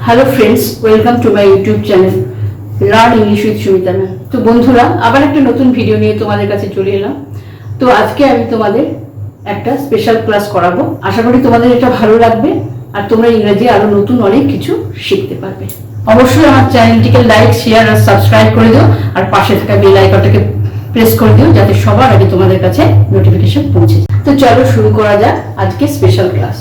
Hello friends, welcome to my YouTube channel learn English with Sumita ma'am. তো বন্ধুরা, আবার একটা নতুন ভিডিও নিয়ে তোমাদের কাছে চলে এলাম। তো আজকে আমি তোমাদের একটা স্পেশাল ক্লাস করাবো। আশা করি তোমাদের এটা ভালো লাগবে আর তোমরা ইংরেজি আরো নতুন অনেক কিছু শিখতে পারবে। অবশ্যই আমার চ্যানেলটিকে লাইক, শেয়ার আর সাবস্ক্রাইব করে দিও, আর পাশে থাকা বেল আইকনটাকে প্রেস করে দিও যাতে সবার আগে তোমাদের কাছে নোটিফিকেশন পৌঁছে যায়। তো চলো শুরু করা যাক আজকে স্পেশাল ক্লাস।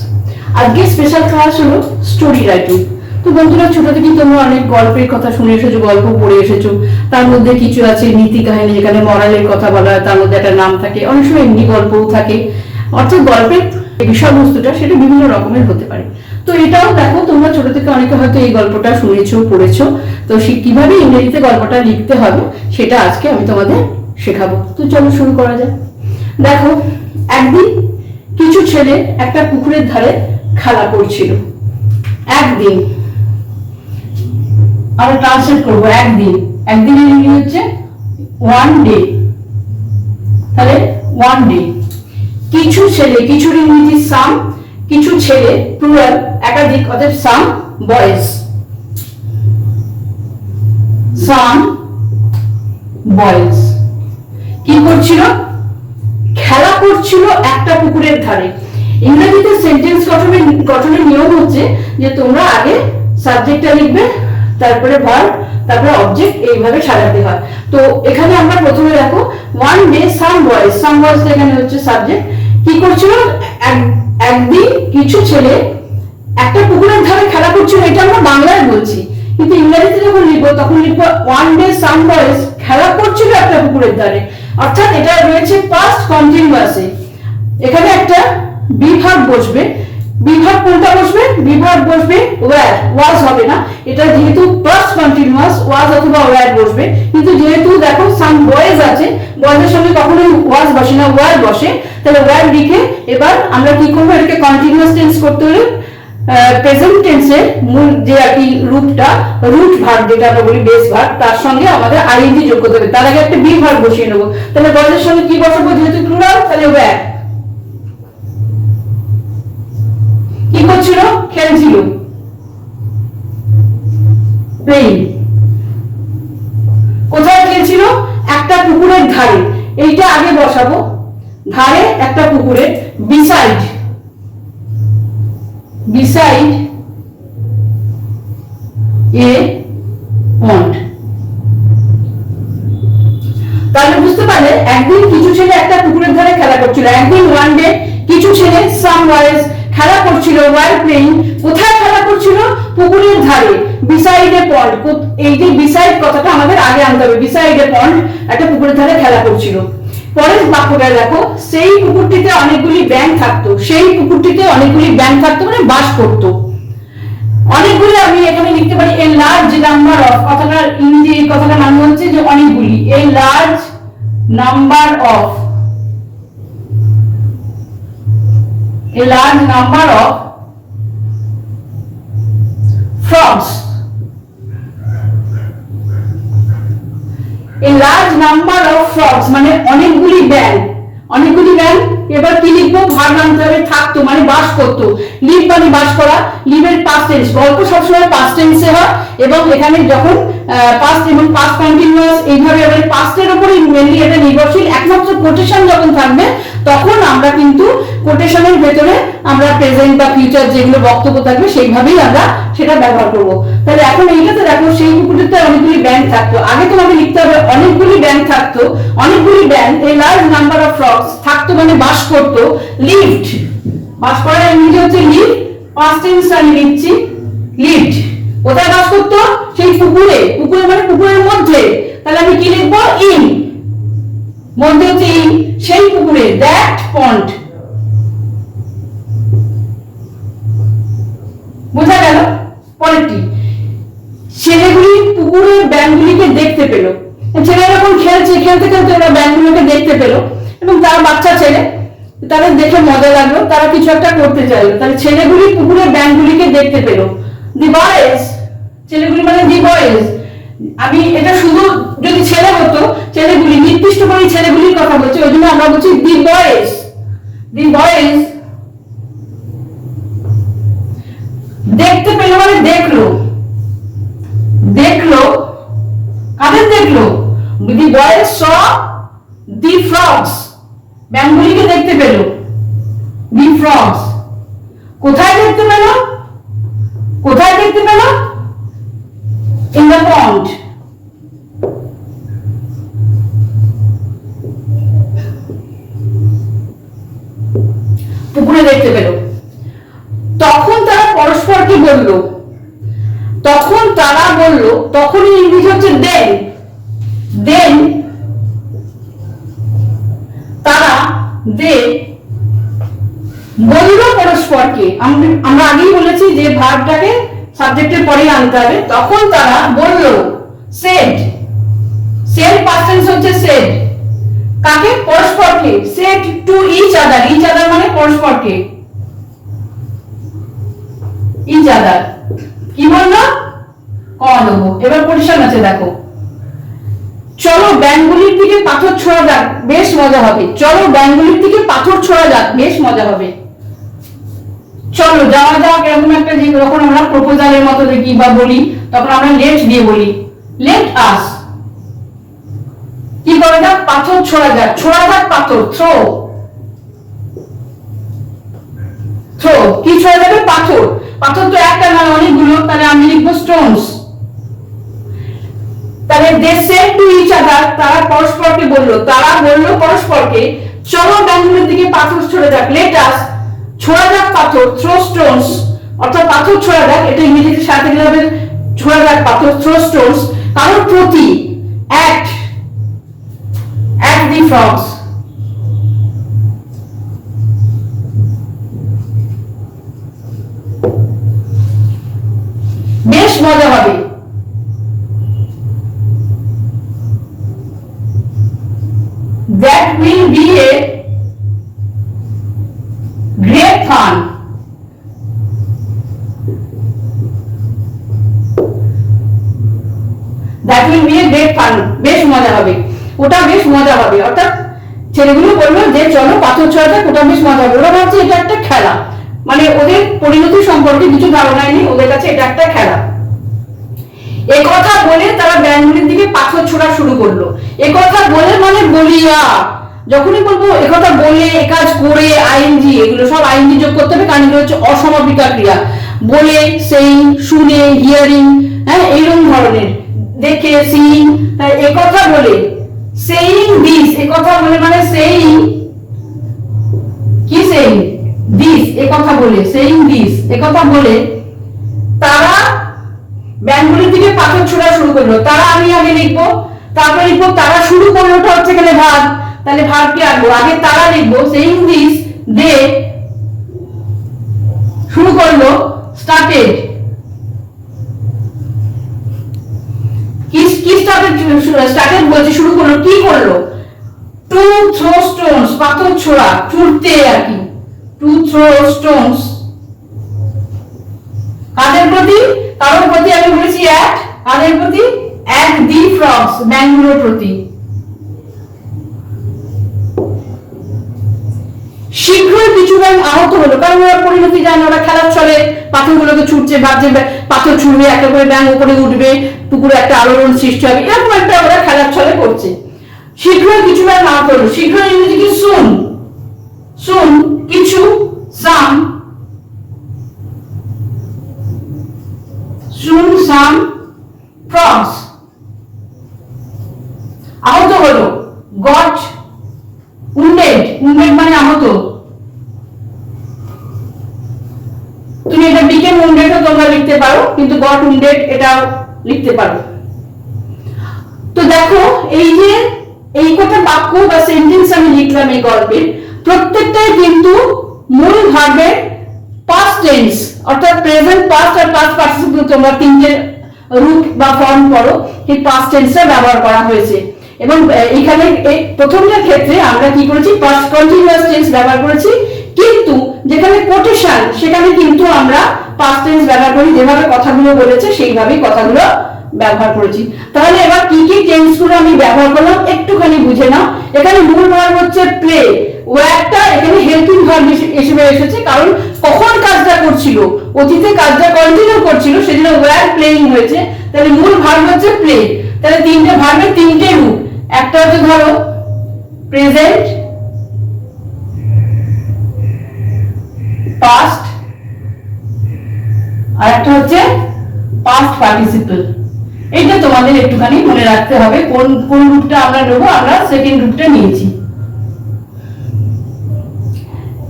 আজকে স্পেশাল ক্লাস হলো স্টোরি রাইটিং। তো বন্ধুরা, ছোট থেকে তোমরা অনেক গল্পের কথা শুনে এসেছো, গল্প পড়ে এসেছো। তার মধ্যে কিছু আছে নীতি কাহিনী, যেখানে মরালের কথা বলা হয়, তার মধ্যে একটা নাম থাকে, অনেক সময় এমনি গল্পও থাকে। অর্থাৎ গল্পের বিষয়বস্তুটা সেটা বিভিন্ন রকমের হতে পারে। তো এটাও দেখো, তোমরা ছোট থেকে অনেকে হয়তো এই গল্পটা শুনেছো, পড়েছো। তো সে কিভাবে ইংরেজিতে গল্পটা লিখতে হবে সেটা আজকে আমি তোমাদের শেখাবো। তো চলো শুরু করা যাক। দেখো, একদিন কিছু ছেলে একটা পুকুরের ধারে খেলা করছিল। একদিন আমরা ট্রান্সলেট করবো একদিন। একদিনের ইংরেজি হচ্ছে ওয়ান ডে। তাহলে ওয়ান ডে। কিছু ছেলে, কিছুর ইংরেজি সাম, কিছু ছেলে প্লুরাল একাধিক, অর্থাৎ সাম বয়েজ। সাম বয়েজ কি করছিল? খেলা করছিল একটা পুকুরের ধারে। ইংরেজিতে সেন্টেন্স গঠনের নিয়ম হচ্ছে যে তোমরা আগে সাবজেক্টটা লিখবে, তারপরে ভার্ব, তারপরে অবজেক্ট, এইভাবে সাজাতে হয়। তো এখানে আমরা প্রথমে দেখো one day some boys. Some boys এখানে হচ্ছে সাবজেক্ট। কি করছিল? একদিন কিছু ছেলে একটা পুকুরের ধারে খেলা করছিল। এটা আমরা বাংলায় বলছি, কিন্তু ইংরেজিতে যখন লিখবো তখন লিখবো ওয়ান ডে সাম বয়েজ খেলা করছিল একটা পুকুরের ধারে। অর্থাৎ এটা রয়েছে পাস্ট কন্টিনিউয়াসে। এখানে একটা বিভাগ বসবে। বিভাগ কোনটা বসবে? বিভাগ বসবে ওয়্যার, ওয়াজ হবে না। এটা যেহেতু পাস্ট কন্টিনিউয়াস, ওয়াজ অথবা ওয়্যার বসবে। কিন্তু যেহেতু দেখো সাম বয়েজ আছে, বয়েজের সঙ্গে কখনোই ওয়াজ বসে না, ওয়্যার বসে। তাহলে ওয়্যার লিখে এবার আমরা কি করবো? এটাকে কন্টিনিউয়াস টেন্স করতে হলে প্রেজেন্ট টেন্সের মূল যে আর কি রূপটা, রুট ভার্ব যেটা আমরা বলি, বেস ভার্ব, তার সঙ্গে আমাদের আইএনজি যোগ করতে হবে। তার আগে একটা বি ভার্ব বসিয়ে নেবো। তাহলে বয়েজের সঙ্গে কি বসাবো? যেহেতু প্লুরাল, তাহলে ওয়্যার। কি করছিল? খেলছিল, প্লেইং। কোথায় খেলছিল? একটা পুকুরের ধারে। এইটা আগে বসাবো, ধারে একটা পুকুরের। বিসাইড, বিসাইড এ পন্ড। তাহলে বুঝতে পারলে একদিন কিছু ছেলে একটা পুকুরের ধারে খেলা করছিল। একদিন ওয়ান ডে কিছু ছেলে সাম বয়েজ খেলা করছিল, ওয়াইল প্লেইং। কোথায় খেলা করছিল? পুকুরের ধারে। বিসাইড এ পন্ড, এই যে বিসাইড কথাটা আমাদের আগে আনতে হবে। বিসাইড এ পন্ড, একটা পুকুরের ধারে খেলা করছিল। পরের বাক্যটা দেখো, সেই পুকুরটিতে অনেকগুলি ব্যাঙ থাকতো। সেই পুকুরটিতে অনেকগুলি ব্যাঙ থাকতো মানে বাস করতো। অনেকগুলি আমি এখানে লিখতে পারি এ লার্জ নাম্বার অফ। কথাটার ইংরেজি কথাটার নাম হচ্ছে যে অনেকগুলি। A large number of, a large number of frogs. A large number of frogs মানে অনেকগুলি ব্যাঙ। অনেকগুলি ব্যাঙ। এবার কি লিখবো? ভার্ব আনতে হবে। থাকতো মানে বাস করতো। লিভ মানে বাস করা। লিভের পাস্ট টেন্স। গল্প সবসময় পাস্ট টেন্সে হয়, এবং এখানে যখন পাস্ট এবং পাস্ট কন্টিনিউয়াস এইভাবে এবার পাস্টের উপরে মেনলি এটা নির্ভরশীল। একমাত্র কোটেশন যখন থাকবে তখন আমরা কিন্তু কোটেশনের ভেতরে আমরা প্রেজেন্ট বা ফিউচার যেগুলো বক্তব্য থাকবে সেইভাবেই আমরা সেটা ব্যবহার করব। তাহলে এখন এইটাতে দেখো, সেই পুকুরটিতে অনেকগুলি ব্যাঙ থাকতো। আগে তোমাকে লিখতে হবে অনেকগুলি ব্যাঙ থাকতো। অনেকগুলি ব্যাঙ, a large number of frogs, থাকতো মানে বাস করতো। লিভড, বাস করার ইংরেজি হচ্ছে লিভ। পাস্ট টেন্স আমি লিখছি লিভড। কোথায় বাস করতো? সেই পুকুরে। পুকুরে মানে পুকুরের মধ্যে। তাহলে আমি কি লিখবো? ইন। মধ্যে হচ্ছে ইন। সেই পুকুরে, দ্যাট পন্ড। বোঝা গেল? পরেরটি, ছেলেগুলি পুকুরের ব্যাঙগুলিকে দেখতে পেল। ছেলেরা যখন খেলছে, খেলতে খেলতে ওরা ব্যাঙগুলোকে দেখতে পেল, এবং তারা বাচ্চা ছেলে, তাদের দেখে মজা লাগলো, তারা কিছু একটা করতে চাইলো। তাহলে ছেলেগুলি পুকুরের ব্যাঙগুলিকে দেখতে পেল। দি বয়েজ, ছেলেগুলি মানে দি বয়েজ। আমি এটা শুধু যদি ছেলে হতো, ছেলেগুলি নির্দিষ্ট করে ছেলেগুলির কথা বলছি, ওই জন্য আমরা বলছি দি বয়েজ। দি বয়েজ দেখতে পেল মানে দেখলো, বয়েজ স দি ফ্রগস, ব্যাঙগুলিকে দেখতে পেল। দি ফ্রগস কোথায় দেখতে পেল? কোথায় দেখতে পেল? In the pond. পুকুরে দেখতে পেল। তখন তারা পরস্পরকে বলল, তখন তারা বলল, তখনই ইংরেজি হচ্ছে দেন। দেন তারা বলল পরস্পরকে। আমরা আগেই বলেছি যে ভার্বটাকে সাবজেক্টের পরে আনতে হবে। তখন তারা বলল, সেড। সেড পাস্ট টেন্স হচ্ছে সেড। কাকে? পরস্পরকে। Said to each other. Each other মানে পরস্পরকে। ইচ আদার কি বললো? কমা দেবো। এবার পরিষ্কার আছে দেখো। চলো ব্যাঙগুলির দিকে পাথর ছোড়া যাক, বেশ মজা হবে। চলো ব্যাঙগুলির দিকে পাথর ছোড়া যাক, বেশ মজা হবে। চলো যাওয়া যাক, এরকম একটা যে যখন আমরা প্রপোজালের মতো দেখি বা বলি তখন আমরা লেট দিয়ে বলি। লেট আস কি করা যাক? পাথর ছোড়া যাক। ছোড়া যাক পাথর, থ্রো। থ্রো কি ছোড়া যাবে? পাথর। পাথর তো একটা না, অনেকগুলো। তাহলে আমি লিখবো স্টোনস। তাহলে they said to each other, তারা পরস্পরকে বলল। তারা বলল পরস্পরকে, চলো ব্যাঙগুলির দিকে পাথর ছোড়া যাক। লেট আস ছোড়া যাক পাথর, থ্রো স্টোনস, অর্থাৎ পাথর ছোড়া যাক। এটা ইংরেজিতে সাথে দিতে হবে ছোড়া যাক পাথর, থ্রো স্টোনস, কারোর প্রতি। At the frogs. বেশ মজা হবে। That will be a great fun. That will be a great fun. বেশ মজা হবে, ওটা বেশ মজা হবে। অর্থাৎ ছেলেগুলো বললো যে চলো পাথর ছোড়া যাক, ওটা বেশ মজা হবে। ওরা ভাবছে এটা একটা খেলা, মানে ওদের পরিণতি সম্পর্কে কিছু ধারণাই নেই, ওদের কাছে এটা একটা খেলা। একথা বলে তারা ব্যাঙগুলির দিকে পাথর ছোড়া শুরু করলো। একথা বলে মানে বলিয়া। যখনই বলবো একথা বলে, একাজ করে, আইএনজি, এগুলো সব আইএনজি যোগ করতে হবে, কারণ এগুলো হচ্ছে অসমাপিকা ক্রিয়া। বলে, সেইং, শুনে, হিয়ারিং, হ্যাঁ এইরকম ধরনের। দেখে, সিইং। তাই একথা বলে, সেইং দিস, একথা বলে মানে সেইং কি? সেইং দিস, একথা বলে, সেইং দিস, একথা বলে তারা ব্যাঙগুলির দিকে পাথর ছোড়া শুরু করলো। তারা আমি আগে লিখবো, তারপরে লিখবো তারা শুরু করলো, ওটা হচ্ছে এখানে ভার্ব। তাহলে ভার্বকে আনবো আগে, তারা লিখবো। সেইং দিস দে শুরু করলো, স্টার্টেড। কি স্টার্টেড বলছে, শুরু করলো। কি করলো? টু থ্রো স্টোনস, পাথর ছোড়া, ছুড়তে আর কি। টু থ্রো স্টোনস কাদের প্রতি? কারোর প্রতি। আমি বলেছি অ্যাট, কাদের প্রতি? অ্যাট দি ফ্রগস, ব্যাঙগুলোর প্রতি। শীঘ্রই কিছু ব্যাঙ আহত হলো, কারণ ওরা পরিণতি জানে, ওরা খেলার ছলে পাথরগুলোকে ছুটছে, ভাবছে পাথর ছুটবে, একটা করে ব্যাঙ উপরে উঠবে, পুকুরে একটা আলোড়ন সৃষ্টি হবে, এরকম একটা ওরা খেলার ছলে করছে। শীঘ্রই কিছু ব্যাঙ আহত হলো। শীঘ্রই ইংরেজি কি? সুন। সুন কিছু, সাম, soon some frogs আহত হলো। got wounded, wounded মানে আহত। তুমি এটা became wounded ও তোমরা লিখতে পারো, কিন্তু got wounded এটা লিখতে পারো। তো দেখো এই যে এই কটা বাক্য বা সেন্টেন্স আমি লিখলাম এই গল্পের, প্রত্যেকটাই কিন্তু মূল ভার্বের পাস্ট টেন্স, অর্থাৎ প্রেজেন্ট, পাস্ট আর পাস্ট পার্টিসিপল, তোমরা তিনটে রূপ বা ফর্ম পড়ো, এই পাস্ট টেন্সটা ব্যবহার করা হয়েছে। এবং এখানে প্রথমটার ক্ষেত্রে আমরা কি করেছি? পাস্ট কন্টিনিউয়াস টেন্স ব্যবহার করেছি, কিন্তু যেখানে কোটেশন সেখানে কিন্তু আমরা পাস্ট টেন্স ব্যবহার করি। যেভাবে কথাগুলো বলেছে সেইভাবেই কথাগুলো ব্যবহার করেছি। তাহলে এবার কি কি টেন্স গুলো আমি ব্যবহার করলাম একটুখানি বুঝে নাও। এখানে মূল ভার্ব হচ্ছে প্লে, ওয়ার্ডটা এখানে হেল্পিং ভার্ব হিসেবে এসেছে, কারণ কখন কাজটা করছিল, অতীতে কাজটা কন্টিনিউ করছিল, সেজন্য ওয়ার প্লেইং হয়েছে। তাহলে মূল ভার্ব হচ্ছে প্লে। তাহলে তিনটে ভার্বের তিনটে রূপ, একটা হচ্ছে ধরো প্রেজেন্ট, পাস্ট, আর একটা হচ্ছে পাস্ট পার্টিসিপল। এটা তোমাদের একটুখানি মনে রাখতে হবে কোন কোন রূপটা আমরা নেবো। আমরা সেকেন্ড রূপটা নিয়েছি।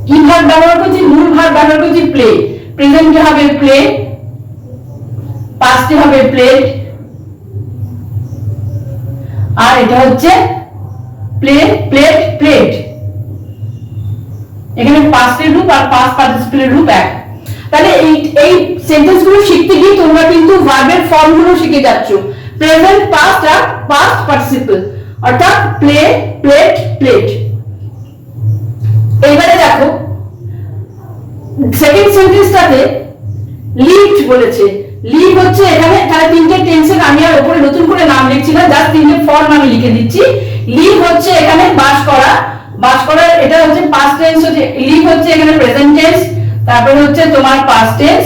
কি ভার্ব ব্যবহার করছি? মূল ভার্ব ব্যবহার করছি প্লে। প্রেজেন্টে হবে প্লে, পাস্টে হবে প্লেড, আর এটা হচ্ছে প্লে, প্লেড, প্লেড। এখানে পাস্টের রূপ আর পাস্ট পার্টিসিপলের রূপ এক। তাহলে এই সেন্টেন্স গুলো শিখতে গিয়ে তোমরা কিন্তু ভার্বের ফর্ম গুলো শিখে যাচ্ছ, প্রেজেন্ট, পাস্ট আর পাস্ট পার্টিসিপল, অর্থাৎ প্লে, প্লেড, প্লেড। এবারে দেখো সেকেন্ড সেন্টেন্সটাতে লিভড বলেছে। লিভ হচ্ছে এখানে, তাহলে তিনটে টেন্সের আমি আর উপরে নতুন করে নাম লিখছি না, জাস্ট তিনটে ফর্ম আমি লিখে দিচ্ছি। লিভ হচ্ছে এখানে বাস করা, বাস করার এটা হচ্ছে পাস্ট টেন্স, হচ্ছে লিভ হচ্ছে এখানে প্রেজেন্ট টেন্স, তারপর হচ্ছে তোমার পাস্ট টেন্স,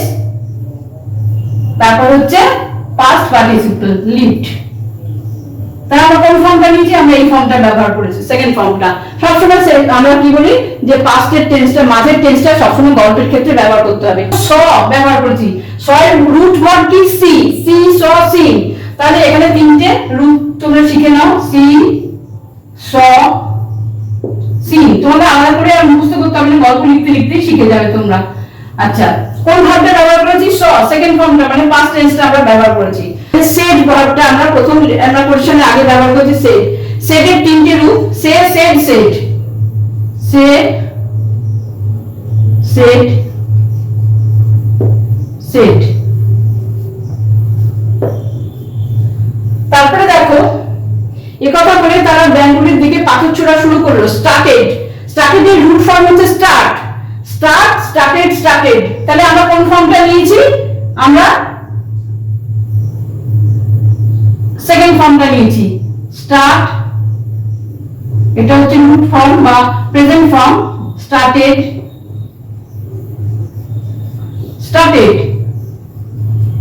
তারপর হচ্ছে পাস্ট পার্টিসিপল লিভড। তাহলে আমরা কোন ফর্মটা নিয়েছি? আমরা এই ফর্মটা ব্যবহার করেছি, সেকেন্ড ফর্মটা। সবসময় আমরা কি বলি যে পাস্টের টেন্সটা, মাঝের টেন্সটা সবসময় গল্পের ক্ষেত্রে ব্যবহার করতে হবে। স ব্যবহার করেছি, স এর রুট ওয়ার্ড কি? C, C, saw, C. তাহলে এখানে তিনটে রুট তোমরা শিখে নাও, সি, স, সি। তোমাদের আলাদা করে আর মুখস্থ করতে হবে না, গল্প লিখতে লিখতে শিখে যাবে তোমরা। আচ্ছা, কোন ভার্বটা ব্যবহার করেছি? স, সেকেন্ড ফর্মটা মানে পাস্ট টেন্সটা আমরা ব্যবহার করেছি। সেড ভার্বটা আমরা প্রথম আমরা কোশ্চেনের আগে ব্যবহার করেছি সেড। সেডের তিনটে রূপ, সে, সেড, সেড। সে, সেড, সেড। তারপরে দেখো একথা বলে তারা ব্যাঙ্গুলির দিকে পাথর ছোড়া শুরু করলো। স্টার্টেড, স্টার্টেড এর রুট ফর্ম হচ্ছে স্টার্ট, স্টার্ট, স্টার্টেড, স্টার্টেড। তাহলে আমরা কোন ফর্মটা নিয়েছি? আমরা সেকেন্ড ফর্মটা নিয়েছি, স্টার্ট। এটা হচ্ছে রুট ফর্ম বা প্রেজেন্ট ফর্ম, স্টার্টেড, স্টার্টেড।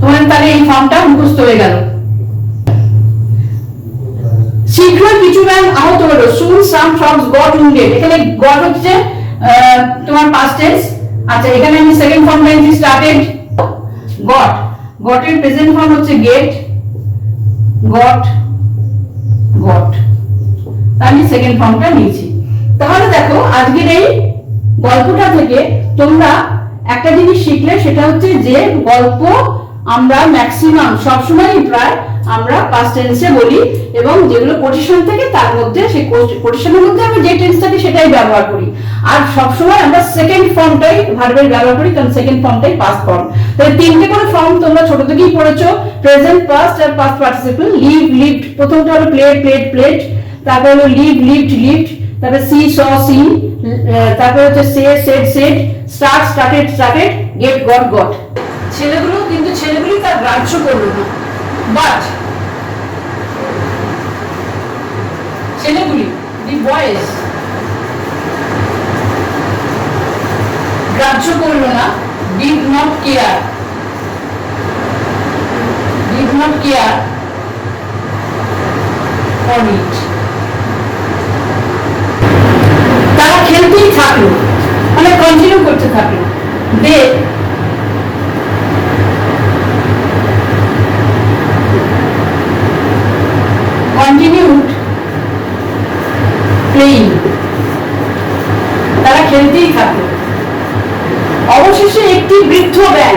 তোমাদের তাহলে এই ফর্মটা মুখস্থ হয়ে গেল। শীঘ্রই কিছু ব্যাঙ আহত হলো, soon some frogs got wounded। এখানে got হচ্ছে তোমার পাস্ট টেন্স। আচ্ছা, এখানে আমি সেকেন্ড ফর্মটা নিয়েছি স্টার্টেড, got। got এর প্রেজেন্ট ফর্ম হচ্ছে get, got, got। আমি সেকেন্ড ফর্মটা নিয়েছি। তাহলে দেখো আজকের এই গল্পটা থেকে তোমরা একটা জিনিস শিখলে, সেটা হচ্ছে যে গল্প আমরা ম্যাক্সিমাম সবসময় প্রায় আমরা পাস্ট টেন্সে বলি, এবং যেগুলো কোটেশন থেকে তার মধ্যে সেই কোটেশনের মধ্যে আমরা যে টেন্স থাকে সেটাই ব্যবহার করি। আর সবসময় আমরা সেকেন্ড ফর্মটাই ভার্বের ব্যবহার করি, কারণ সেকেন্ড ফর্মটাই পাস্ট ফর্ম। তাহলে তিনটে করে ফর্ম তোমরা ছোট থেকেই পড়েছো, প্রেজেন্ট, পাস্ট আর পাস্ট পার্টিসিপল। লিভ, লিভড, প্রথমটা হলো প্লেড, প্লেড, প্লেড। তারপর হলো লিভ, লিভড, লিভড। তারপর সি, স, সি। তারপর হচ্ছে say, said, said. Start, started, started. Get, got, got. ছেলেগুলো কিন্তু ছেলেগুলি তার গ্রাহ্য করলো না, বাট ছেলেগুলি, দি বয়েজ, গ্রাহ্য করলো না, did not care, did not care for it. তারা খেলতেই থাকলো, মানে কন্টিনিউ করতে থাকলো। দে continued playing, তারা খেলতেই থাকলো। অবশেষে একটি বৃদ্ধ ব্যাঙ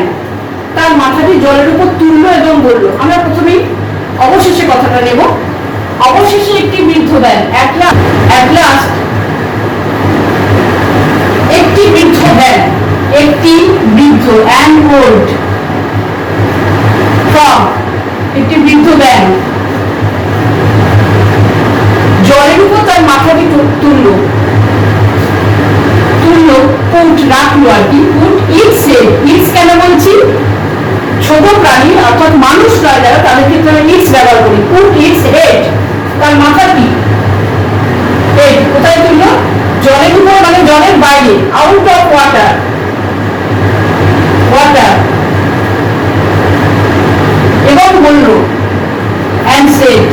তার মাথাটি জলের উপর তুললো এবং বলল, আমরা প্রথমেই অবশেষে কথাটা নেব। অবশেষে একটি বৃদ্ধ ব্যাঙ, at last একটি বৃদ্ধ ব্যাঙ, একটি বৃদ্ধ, and old, frog, একটি বৃদ্ধ ব্যাঙ জলের উপর তার মাথাটি তুললো, তুললো, পুট, রাখলো আর কি, পুট ইটস হেড। ইটস কেন বলছি? ছোট প্রাণী অর্থাৎ মানুষ নয় যারা, তাদের ক্ষেত্রে আমরা ইটস ব্যবহার করি। পুট ইটস হেড, তার মাথাটি, হেড কোথায় তুললো? জলের উপর, মানে জলের বাইরে, আউট অফ ওয়াটার, ওয়াটার। এবং বলল, and said,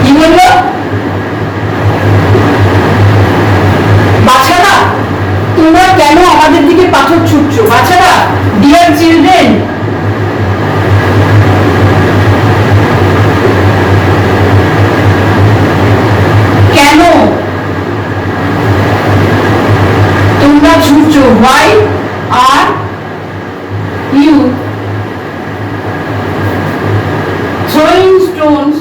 কি বলল? দিকে পাথর ছুটছো। বাচ্চারা, ডিয়ার চিলড্রেন, কেন তোমরা ছুটছো? why are you throwing stones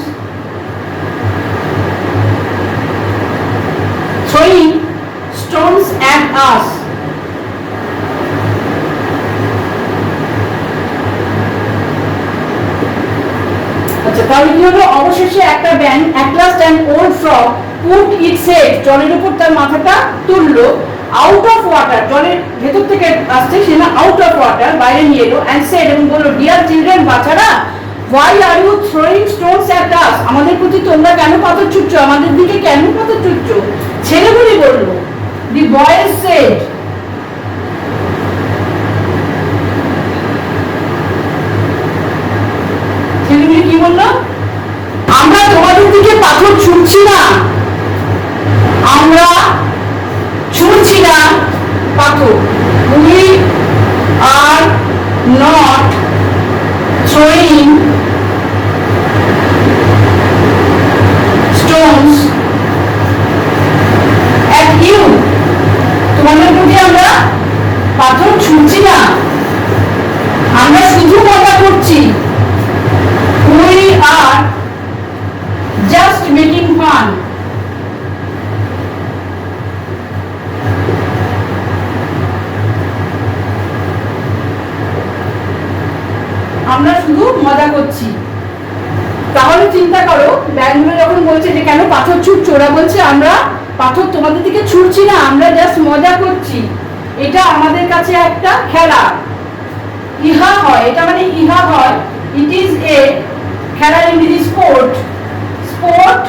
at us? আচ্ছা, তাহলে কি হলো? অবশেষে একটা ব্যাঙ at last an old frog put its head, জলের উপর তার মাথাটা তুললো, out of water, জলের ভেতর থেকে আসছে সে না, out of water, বাইরে নিয়ে এলো, and said, এবং বললো, dear children, বাচ্চারা, why are you throwing stones at us? আমাদের প্রতি তোমরা কেন পাথর ছুটছো? আমাদের দিকে কেন পাথর ছুটছো? ছেলেগুলি বললো, the boys said, ছেলেগুলি কি বললো? আমরা তোমাদের দিকে পাথর ছুটছি না, আমরা ছুটছি না পাথর। we are not throwing stones at you, তোমাদের প্রতি আমরা পাথর ছুটছি না, আমরা শুধু মজা করছি। we are just making fun, আমরা শুধু মজা করছি। তাহলে চিন্তা করো, ব্যাঙগুলো যখন বলছে যে কেন পাথর ছুটছো, ওরা বলছে আমরা পাথর তোমাদের দিকে ছুটছি না, আমরা জাস্ট মজা করছি, এটা আমাদের কাছে একটা খেলা। ইহা হয়, এটা মানে ইহা হয়, ইট ইজ এ খেলা, ইংরেজি স্পোর্ট, স্পোর্ট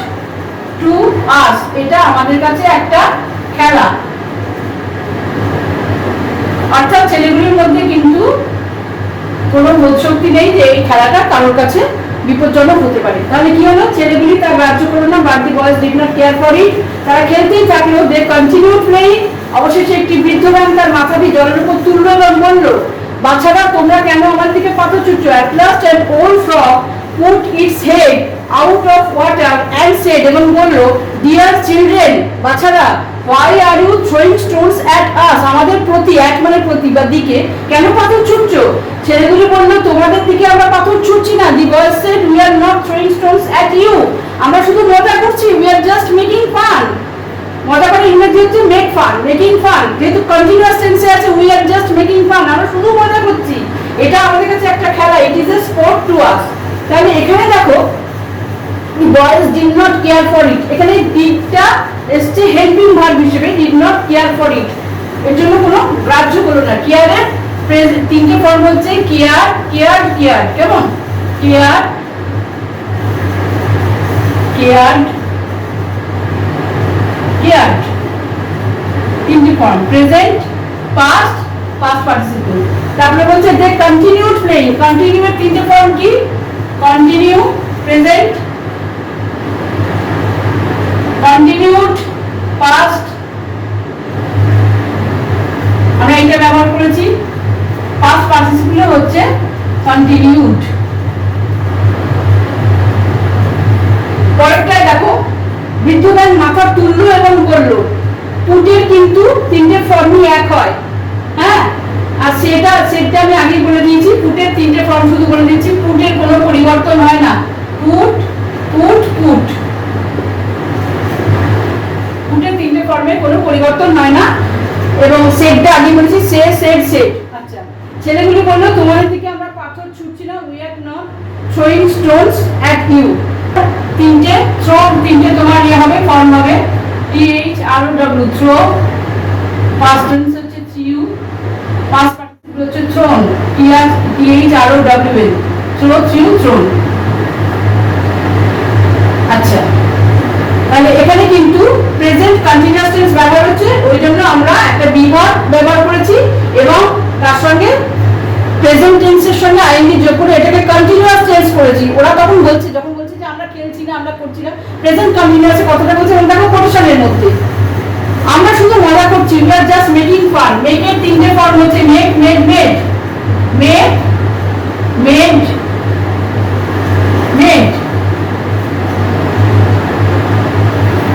টু আস, এটা আমাদের কাছে একটা খেলা। অর্থাৎ ছেলেগুলির মধ্যে কিন্তু কোনো বোধ শক্তি নেই যে এই খেলাটা কারোর কাছে বিপজ্জনক হতে পারে। তাহলে কি হলো? ছেলেগুলি তার গ্রাহ্য করলো না, but the boys did not care for it, তারা খেলতেই থাকলো, they continued playing। অবশেষে একটি বৃদ্ধ ব্যাঙ তার মাথাটি জলের উপর তুললো এবং বলল, বাচ্চারা, তোমরা কেন আমার দিকে পাথর ছুটছো? at last an old frog put its head out of water and said, এবং বলল, dear children, বাচ্চারা, why are you throwing stones at us? আমাদের প্রতি, at মানে প্রতি বা দিকে, কেন পাথর ছুটছো? ছেলেগুলো বললো, তোমাদের দিকে আমরা পাথর ছুটছি না। the boys said, we are not throwing stones at you, আমরা শুধু মজা করছি, we are just making fun। মজা করে ইংরেজি হচ্ছে মেক ফান, মেকিং ফান, যেহেতু কন্টিনিউয়াস টেন্সে আছে, we are just making fun, আমরা শুধু মজা করছি, এটা আমাদের কাছে একটা খেলা, it is a sport to us। তাহলে এখানে দেখো, the boys did not care for it, এখানে didটা এসছে হেল্পিং ভার্ব হিসেবে, did not care for it, এর জন্য কোনো গ্রাহ্য করলো না। কেয়ারের তিনটে ফর্ম হচ্ছে কেয়ার, কেয়ার, কেয়ার, কেমন? কেয়ার, কেয়ারড, কেয়ারড, তিনটে form, present, past, past participle. তারপরে বলছে দে কন্টিনিউড প্লেইং, কন্টিনিউ এর তিনটে ফর্ম কি? কন্টিনিউ, প্রেজেন্ট, কন্টিনিউড, পাস্ট, আমরা এটা ব্যবহার করেছি। পাস্ট পার্টিসিপল হচ্ছে কন্টিনিউড। পরেরটায় দেখো, বৃদ্ধ ব্যাঙ মাথা তুললো এবং বললো, পুটের কিন্তু তিনটে ফর্মই এক হয়, হ্যাঁ, আর সেটা আমি আগেই বলে দিয়েছি, পুটের তিনটে ফর্ম শুধু বলে দিয়েছি, পুটের কোনো পরিবর্তন হয় না, পুট, পুট, পুট, পুটের তিনটে ফর্মে কোনো পরিবর্তন হয় না, এবং সেটটা আগে বলেছি, সে, সেট, সেট। আচ্ছা, ছেলেগুলো বললো, তোমাদের দিকে আমরা পাথর ছুটছি না, we are not throwing stones at you। তিনটে থ্রো, তিনটে তোমার ইয়ে হবে, ফর্ম হবে, THROW, থ্রো, পাস্ট টেন্স হচ্ছে থ্রিউ, পাস্ট পার্টিসিপল হচ্ছে thrown, THROWN, throw, threw, thrown. আচ্ছা, তাহলে এখানে কিন্তু প্রেজেন্ট কন্টিনিউয়াস টেন্স ব্যবহার হচ্ছে, ওই জন্য আমরা একটা বিভাগ ব্যবহার করেছি এবং তার সঙ্গে প্রেজেন্ট টেন্সের সঙ্গে আইএনজি যোগ করে এটাকে কন্টিনিউয়াস টেন্স করেছি। ওরা তখন বলছে, যখন বলছে যে আমরা খেলছি না, আমরা করছি না, প্রেজেন্ট কন্টিনিউয়াস কথাটা বলছে, এবং দেখো কোটেশনের মধ্যে আমরা শুধু মজা করছি, we are just making fun. make এর তিনটে ফর্ম হচ্ছে make, made, made. make, made, made.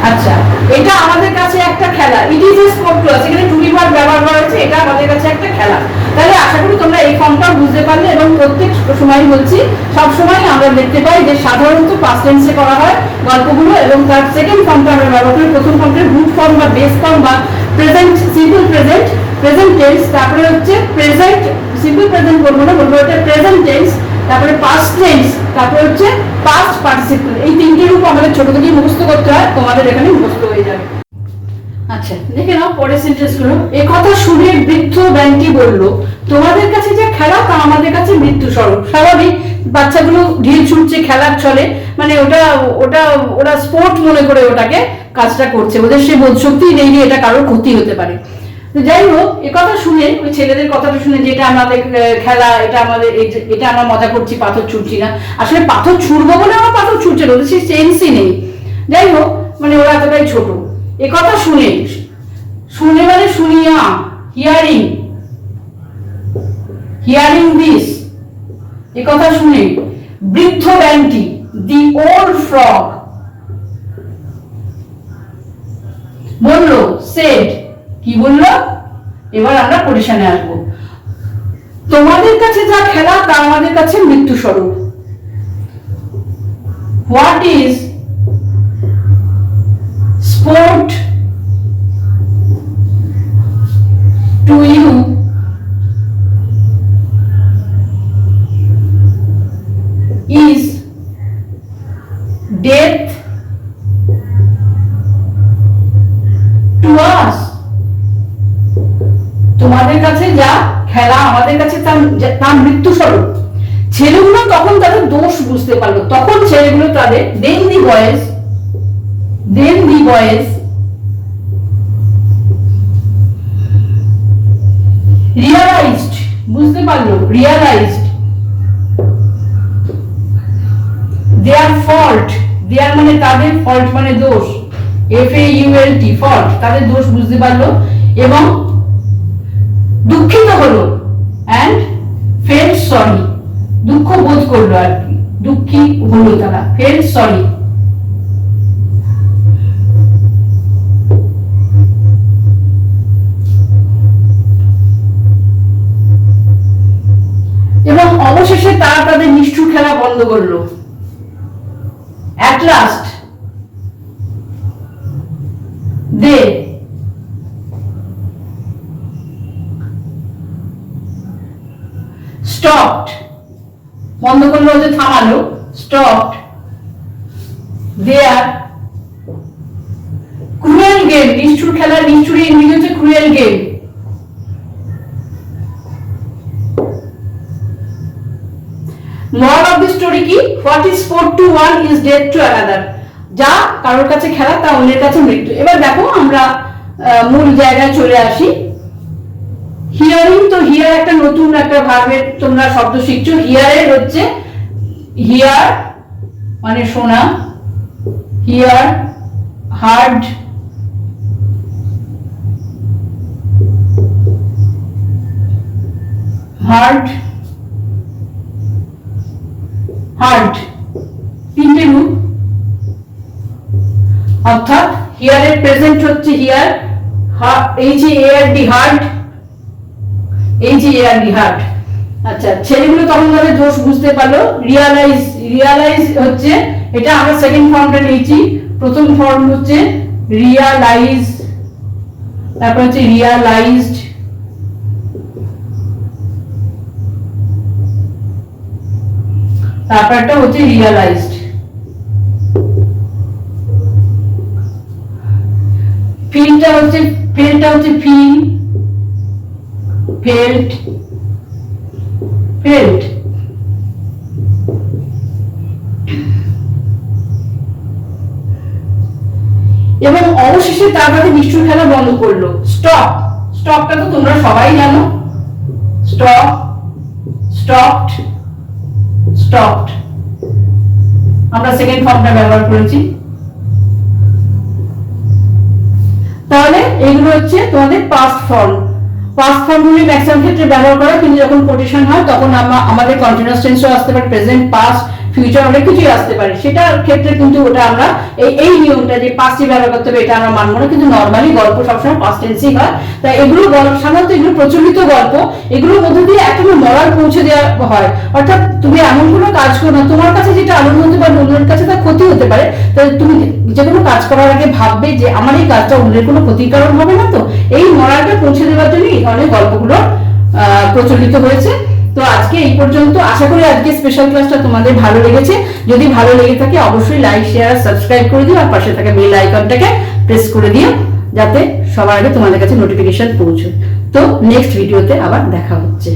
আচ্ছা, এটা আমাদের কাছে একটা খেলা। It is a sport class, এখানে টু বি ভার্ব ব্যবহার করা হয়েছে, এটা আমাদের কাছে একটা খেলা। তাহলে আশা করি তোমরা এই ফর্মটাও বুঝতে পারলে। এবং প্রত্যেক সময় বলছি, সব সময় আমরা দেখতে পাই যে সাধারণত পাস্ট টেন্সে করা হয় গল্পগুলো, এবং তার সেকেন্ড ফর্মটা আমরা ব্যবহার করি। প্রথম ফর্মটা রুট ফর্ম বা বেস ফর্ম বা present, simple present, present tense, তারপরে হচ্ছে প্রেজেন্ট, সিম্পল প্রেজেন্ট বলবো না, বলবো এটা প্রেজেন্ট টেন্স, তারপরে পাস্ট টেন্স, তারপরে হচ্ছে পাস্ট পার্টিসিপল। এই তিনটে রূপ আমাদের ছোট থেকেই মুখস্থ করতে হয়, তোমাদের এখানে মুখস্থ হয়ে যাবে। আচ্ছা, দেখে নাও পরের সেন্টেন্স গুলো। এ কথা শুনে বৃদ্ধ ব্যাংকটি বলল, তোমাদের কাছে যে খেলা তা আমাদের কাছে মৃত্যু স্বরূপ। স্বাভাবিক, বাচ্চাগুলো ঢিল ছুটছে খেলার ছলে, মানে ওটা ওটা ওরা স্পোর্ট মনে করে ওটাকে কাজটা করছে, ওদের সে বোধ শক্তি নেই যে এটা কারোর ক্ষতি হতে পারে। তো যাই হোক, এ কথা শুনে, ওই ছেলেদের কথাটা শুনে, যেটা আমাদের খেলা, এটা আমাদের, এটা আমরা মজা করছি, পাথর ছুটছি না, আসলে পাথর ছুটবো বলে আমরা পাথর ছুটছে না, ওদের সেই সেন্সই নেই। যাই হোক, মানে ওরা এতটাই ছোট। এ কথা শুনে, শুনে মানে শুনিয়া, হিয়ারিং, হিয়ারিং দিস, এ কথা শুনে বৃদ্ধ ব্যাংকটি, দি ওল্ড ফ্রগ, বলল, সেড, কি বললো? এবার আমরা পরিশানে আসবো। তোমাদের কাছে যা খেলা তা আমাদের কাছে মৃত্যু স্বরূপ। What is sport to you is death to us. তোমাদের কাছে যা খেলা আমাদের কাছে তা মৃত্যু স্বরূপ। ছেলেগুলো তখন তাদের দোষ বুঝতে পারলো, তখন ছেলেগুলো তাদের then the boys realized, বুঝতে পারলো, realized their fault, their মানে তাদের, fault মানে দোষ, FAULT, fault, তাদের দোষ বুঝতে পারলো এবং দুঃখিত হলো, and felt sorry, দুঃখ বোধ করলো, আর কি দুঃখী হলো তারা, felt sorry। এবং অবশেষে তারা তাদের নিষ্ঠুর খেলা বন্ধ করলো। At last they stopped, বন্ধ করলো যে থামালো, stopped their cruel game, নিষ্ঠুর খেলা, নিষ্ঠুর ইংরেজি হচ্ছে cruel game। moral of the story কি? what is sport to one is death to another, যা কারোর কাছে খেলা তা অন্যের কাছে মৃত্যু। এবার দেখো আমরা মূল জায়গায় চলে আসি। হিয়ারিং, তো হিয়ার একটা নতুন একটা ভার্বের তোমরা শব্দ শিখছো। হিয়ারের হচ্ছে হিয়ার মানে শোনা, হিয়ার, হার্ড, হার্ড, হার্ড, তিনটে রূপ। অর্থাৎ হিয়ারের প্রেজেন্ট হচ্ছে here, HARD, hard, HARD, hard. আচ্ছা, ছেলেগুলো তখন তাদের দোষ বুঝতে পারলো। রিয়ালাইজ, রিয়ালাইজ হচ্ছে, এটা আমরা সেকেন্ড ফর্মটা নিয়েছি, প্রথম ফর্ম হচ্ছে রিয়ালাইজ, তারপর হচ্ছে রিয়ালাইজড, তারপরটা হচ্ছে রিয়ালাইজড। ফিলটা হচ্ছে, ফেলটা হচ্ছে ফিল, ফেল্ট, ফেল্ট। এবং অবশেষে তার কাছে নিষ্ঠুর খেলা বন্ধ করলো। স্টপ, স্টপটা তো তোমরা সবাই জানো, স্টপ, স্টপড, স্টপড, আমরা সেকেন্ড ফর্মটা ব্যবহার করেছি। তাহলে এইগুলো হচ্ছে তোমাদের পাস্ট ফর্ম। পাস্ট ফর্মগুলি ম্যাক্সিমাম ক্ষেত্রে ব্যবহার করা, কিন্তু যখন কোটেশন হয় তখন আমাদের কন্টিনিউয়াস টেন্সও আসতে পারে, প্রেজেন্ট, পাস্ট, ফিউচার, অনেক কিছুই আসতে পারে। সেটার ক্ষেত্রে কিন্তু ওটা আমরা এই নিয়মটা যে পাস্টই ব্যবহার করতে হবে এটা আমরা মানবো না, কিন্তু নর্মালি গল্প সবসময় পাস্ট টেন্সই হয়। তাই এগুলো সাধারণত এগুলো প্রচলিত গল্প, এগুলোর মধ্যে দিয়ে একটা মরাল পৌঁছে দেওয়া হয়। অর্থাৎ তুমি এমন কোনো কাজ করো না, তোমার কাছে যেটা আনন্দ হতে পারে অন্যের কাছে তার ক্ষতি হতে পারে, তাই তুমি যে কোনো কাজ করার আগে ভাববে যে আমার এই কাজটা অন্যের কোনো ক্ষতির কারণ হবে না। তো এই মরালটা পৌঁছে দেওয়ার জন্য এই ধরনের গল্পগুলো প্রচলিত হয়েছে। তো আজকে এই পর্যন্ত। আশা করি আজকে স্পেশাল ক্লাসটা তোমাদের ভালো লেগেছে। যদি ভালো লেগে থাকে অবশ্যই লাইক, শেয়ার, সাবস্ক্রাইব করে দিও, আর পাশে থাকা বেল আইকনটাকে প্রেস করে দিও, যাতে সবার আগে তোমাদের কাছে নোটিফিকেশন পৌঁছয়। তো নেক্সট ভিডিওতে আবার দেখা হচ্ছে।